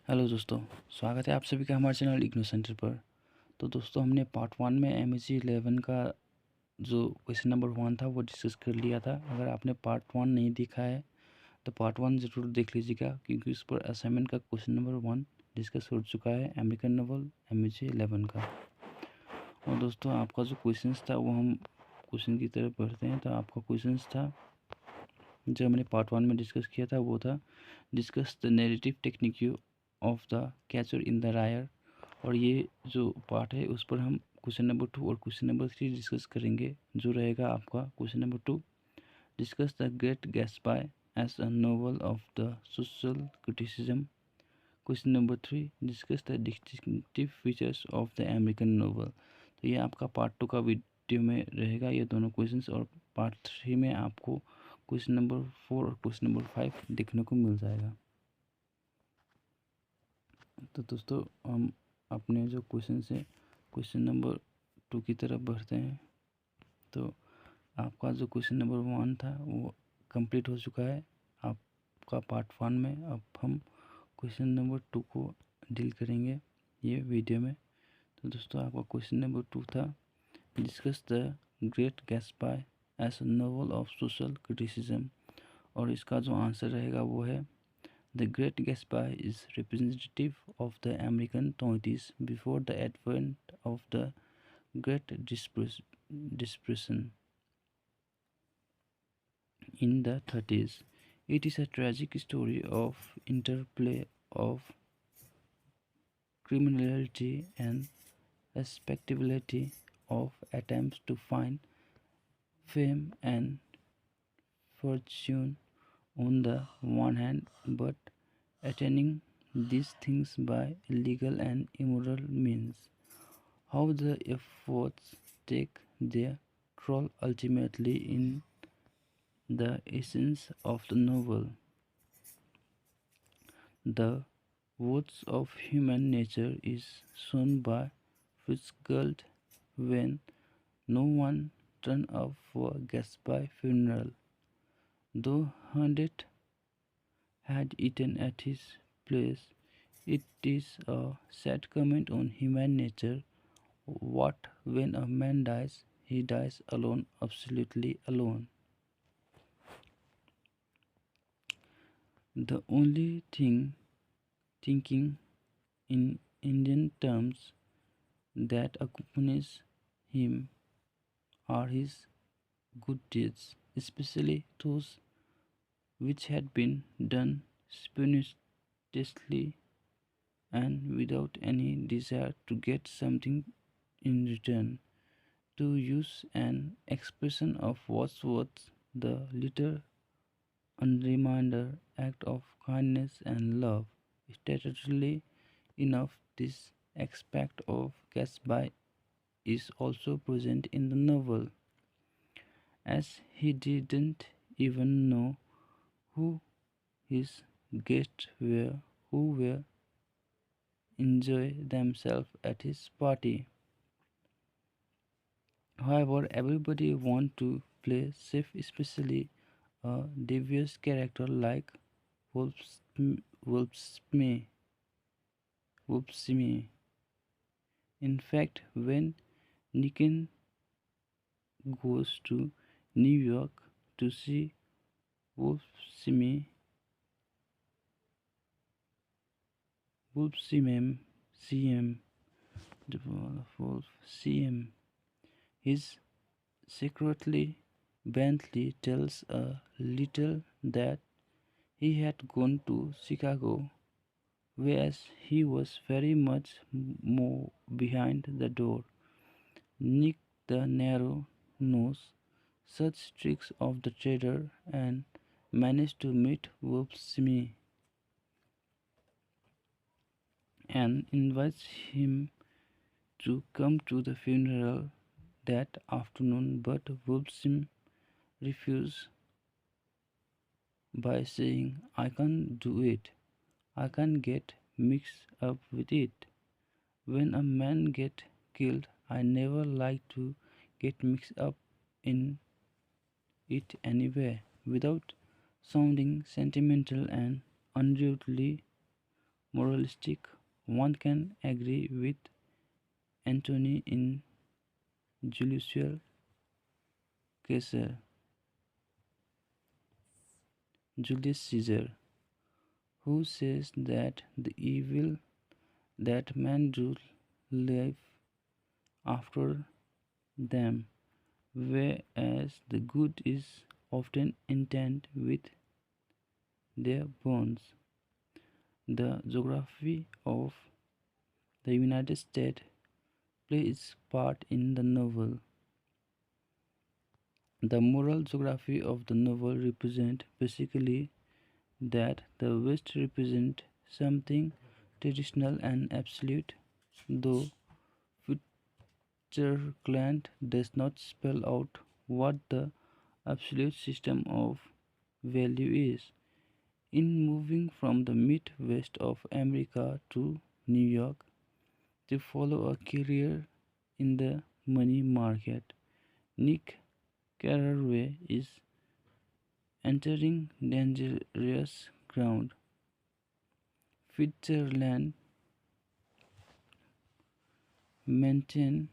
Hello दोस्तों, स्वागत है आप सभी का हमारे चैनल इग्नू सेंटर पर। तो दोस्तों, हमने पार्ट 1 में MEG 11 का जो क्वेश्चन नंबर 1 था वो डिस्कस कर लिया था। अगर आपने पार्ट 1 नहीं देखा है तो पार्ट 1 ज़रूर देख लीजिएगा, क्योंकि उस पर असाइनमेंट का क्वेश्चन नंबर 1 डिस्कस हो चुका है, अमेरिकन नोवेल MEG 11 का। और दोस्तों, आपका जो क्वेश्चन था वो हम क्वेश्चन की तरफ बढ़ते हैं। तो आपका क्वेश्चन था जो हमने पार्ट 1 में डिस्कस किया था वो था discuss the narrative technique of the catcher in the rye. और ये जो पार्ट है उस पर हम क्वेश्चन नंबर 2 और क्वेश्चन नंबर 3 डिस्कस करेंगे। जो रहेगा आपका question number 2, discuss the Great Gatsby as a novel of the social criticism. Question number 3, discuss the distinctive features of the American novel. तो ये आपका पार्ट 2 का वीडियो में रहेगा ये दोनों क्वेश्चंस, और पार्ट 3 में आपको क्वेश्चन नंबर 4 और क्वेश्चन नंबर 5 देखने को मिल जाएगा। तो दोस्तों, हम अपने जो क्वेश्चन है क्वेश्चन नंबर 2 की तरफ बढ़ते हैं। तो आपका जो क्वेश्चन नंबर 1 था वो कंप्लीट हो चुका है आपका पार्ट 1 में। अब हम क्वेश्चन नंबर 2 को डील करेंगे ये वीडियो में। तो दोस्तों, आपका क्वेश्चन नंबर 2 था discuss the Great Gatsby as a novel of social criticism. और इसका जो आंसर रहेगा वो है The Great Gatsby is representative of the American 20s before the advent of the Great Depression in the 30s. It is a tragic story of interplay of criminality and respectability, of attempts to find fame and fortune on the one hand, but attaining these things by illegal and immoral means. How the efforts take their toll ultimately in the essence of the novel. The worst of human nature is shown by Fitzgerald when no one turned up for Gatsby's funeral, though hundreds had eaten at his place. It is a sad comment on human nature. What when a man dies, he dies alone, absolutely alone. The only thing thinking in Indian terms that accompanies him are his good deeds, especially those which had been done spontaneously and without any desire to get something in return. To use an expression of Wordsworth, the little unreminder act of kindness and love. Statutorily enough, this aspect of Gatsby is also present in the novel, as he didn't even know who his guests were who were enjoy themselves at his party. However, everybody wants to play safe, especially a devious character like Wolfsme. Wolfsme. In fact, when Niken goes to New York to see Wolfsme, Wolfsme, CM, the Wolfsme, his secretly Bentley tells a little that he had gone to Chicago, whereas he was very much more behind the door. Nick the Narrow knows such tricks of the trader and managed to meet Wolfsme and invites him to come to the funeral that afternoon, but Wolfsme refuses by saying, I can't do it. I can't get mixed up with it. When a man gets killed, I never like to get mixed up in it anyway, without sounding sentimental and unduly moralistic. One can agree with Antony in Julius Caesar, Julius Caesar, who says that the evil that men do live after them, whereas the good is often intent with their bones. The geography of the United States plays its part in the novel. The moral geography of the novel represents basically that the West represents something traditional and absolute, though Fitzgerald does not spell out what the absolute system of value is. In moving from the Midwest of America to New York, they follow a career in the money market. Nick Carraway is entering dangerous ground. Fitzgerald maintains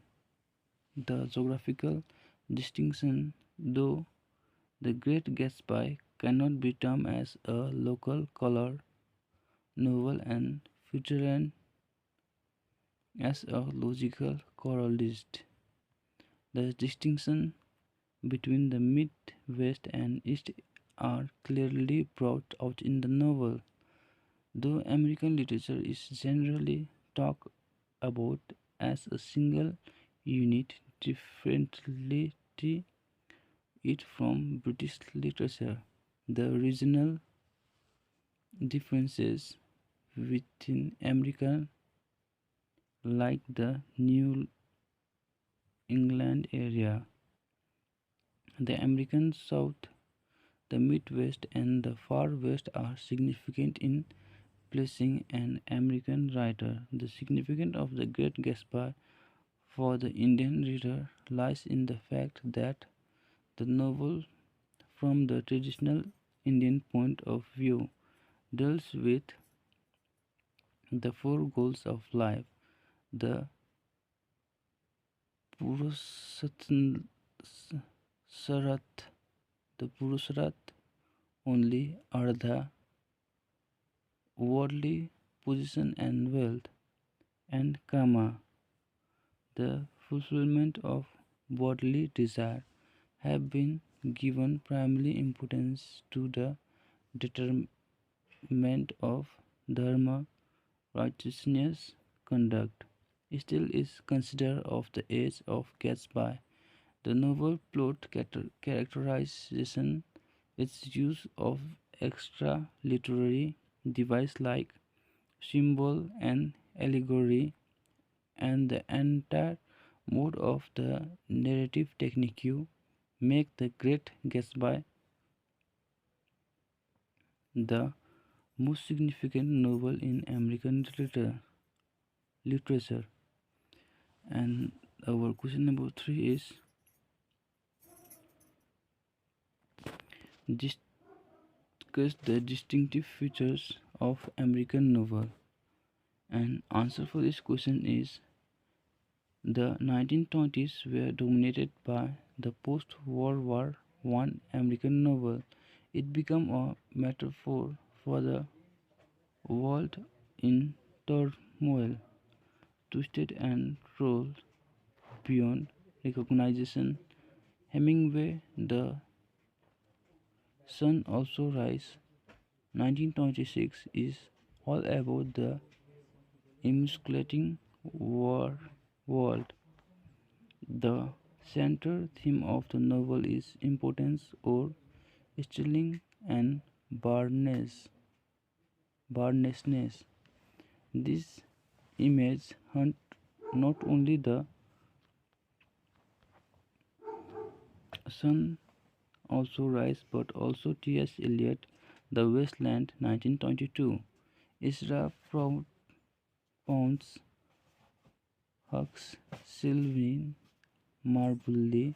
the geographical distinction, though The Great Gatsby cannot be termed as a local color novel and Fitzgerald as a logical chronologist. The distinction between the Midwest and East are clearly brought out in the novel. Though American literature is generally talked about as a single unit, differentiating it from British literature. The regional differences within America, like the New England area, the American South, the Midwest, and the Far West, are significant in placing an American writer. The significance of The Great Gatsby for the Indian reader lies in the fact that the novel, from the traditional Indian point of view, deals with the four goals of life: the Purusharat, the Purusharat only, Ardha, worldly position and wealth, and Kama, the fulfillment of bodily desire, have been given primary importance to the determinant of dharma, righteousness, conduct. Still is considered of the age of Gatsby. The novel plot characterization its use of extra literary devices like symbol and allegory, and the entire mode of the narrative technique make The Great Gatsby the most significant novel in American literature. And our question number 3 is, discuss the distinctive features of American novel. And answer for this question is, the 1920s were dominated by the post-World War I American novel. It became a metaphor for the world in turmoil, twisted and rolled beyond recognition. Hemingway, The Sun Also Rise, 1926, is all about the emasculating world. The central theme of the novel is impotence or stealing and barrenness. This image hunt not only the sun also rise but also T.S. Eliot, The Wasteland, 1922, Ezra Pound's Huck's Sylvain Marbley,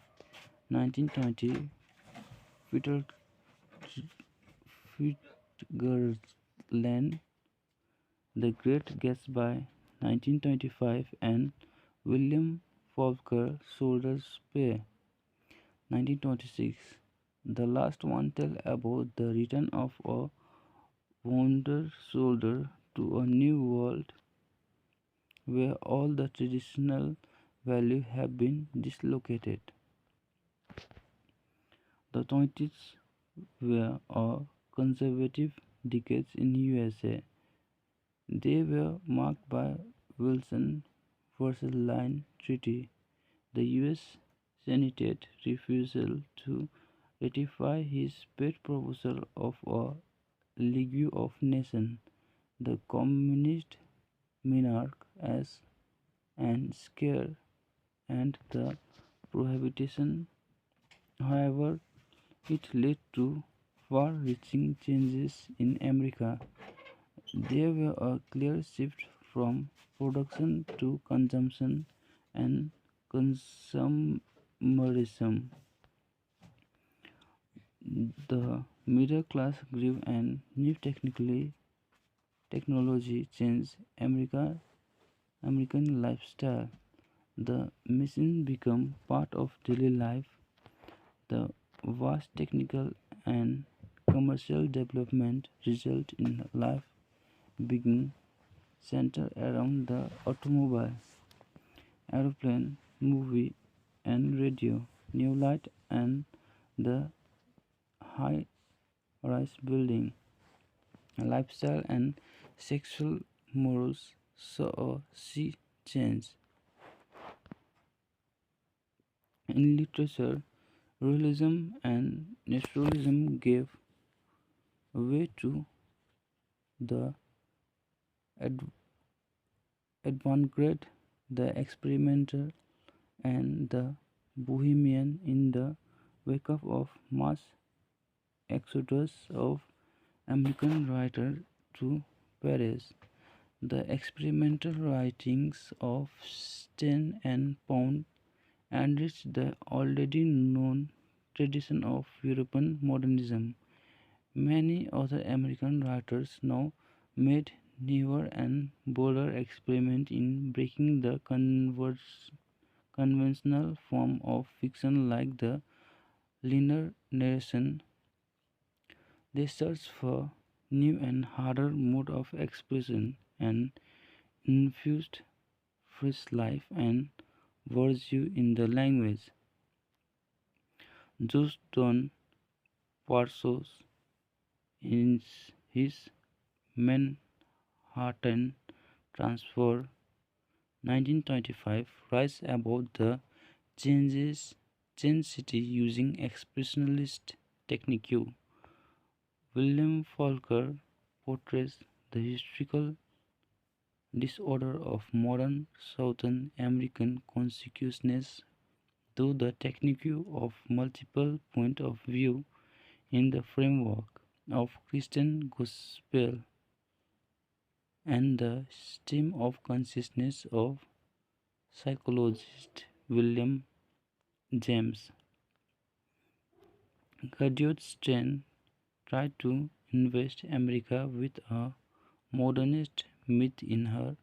1920, Fitzgerald, The Great Gatsby 1925 and William Faulkner Soldier's Play 1926. The last one tells about the return of a wounded soldier to a new world where all the traditional values have been dislocated. The 20s were a conservative decades in USA. They were marked by Wilson versus Line Treaty, the US Senate refusal to ratify his pet proposal of a League of Nations, the communist monarch as and scare and the prohibition. However, it led to far-reaching changes in America. There were a clear shift from production to consumption and consumerism. The middle class grew and new technology changed American lifestyle. The machine became part of daily life. The vast technical and commercial development result in life being centered around the automobile, aeroplane, movie and radio, new light and the high-rise building. Lifestyle and sexual morals saw a sea change. In literature, realism and naturalism gave way to the ad- avant-garde, the experimental, and the bohemian in the wake up of mass exodus of American writers to Paris. The experimental writings of Stein and Pound enriched the already known tradition of European modernism. Many other American writers now made newer and bolder experiments in breaking the conventional form of fiction like the linear narration. They searched for new and harder mode of expression and infused fresh life and virtue in the language. Just Don Parsos in his Manhattan Transfer 1925 writes about the change city using expressionist technique. William Faulkner portrays the historical disorder of modern Southern American consciousness through the technique of multiple point of view in the framework of Christian gospel and the stream of consciousness of psychologist William James. Graduate Stein tried to invest America with a modernist myth in her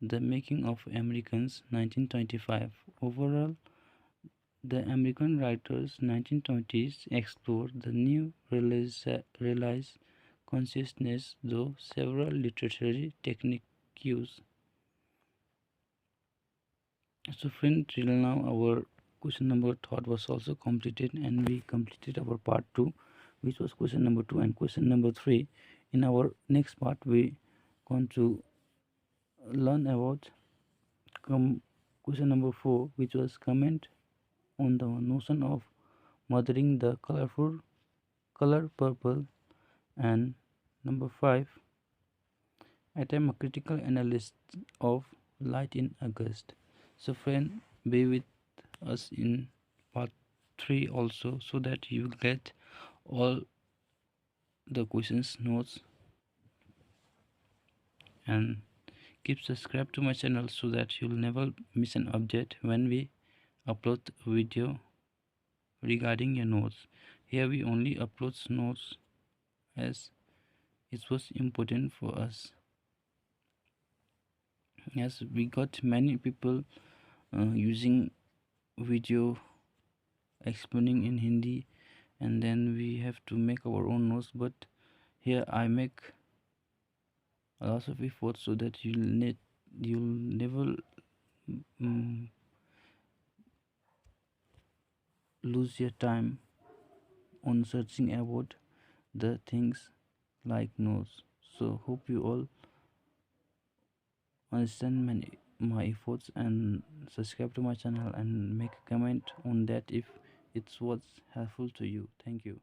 The Making of Americans 1925. Overall, the American writers 1920s explored the new realized consciousness through several literary techniques. So friend, till now our question number third was also completed and we completed our part 2, which was question number 2 and question number 3. In our next part we going to learn about question number 4, which was comment on the notion of mothering the colorful color purple, and number 5, attempt a critical analysis of light in August. So friend, be with us in part 3 also, so that you get all the questions notes, and keep subscribe to my channel so that you'll never miss an update when we upload video regarding your notes. Here we only upload notes as it was important for us. Yes, we got many people using video explaining in Hindi, and then we have to make our own notes. But here I make a lot of effort so that you'll never mm, lose your time on searching about the things like notes. So hope you all understand my efforts and subscribe to my channel and make a comment on that if it was helpful to you. Thank you.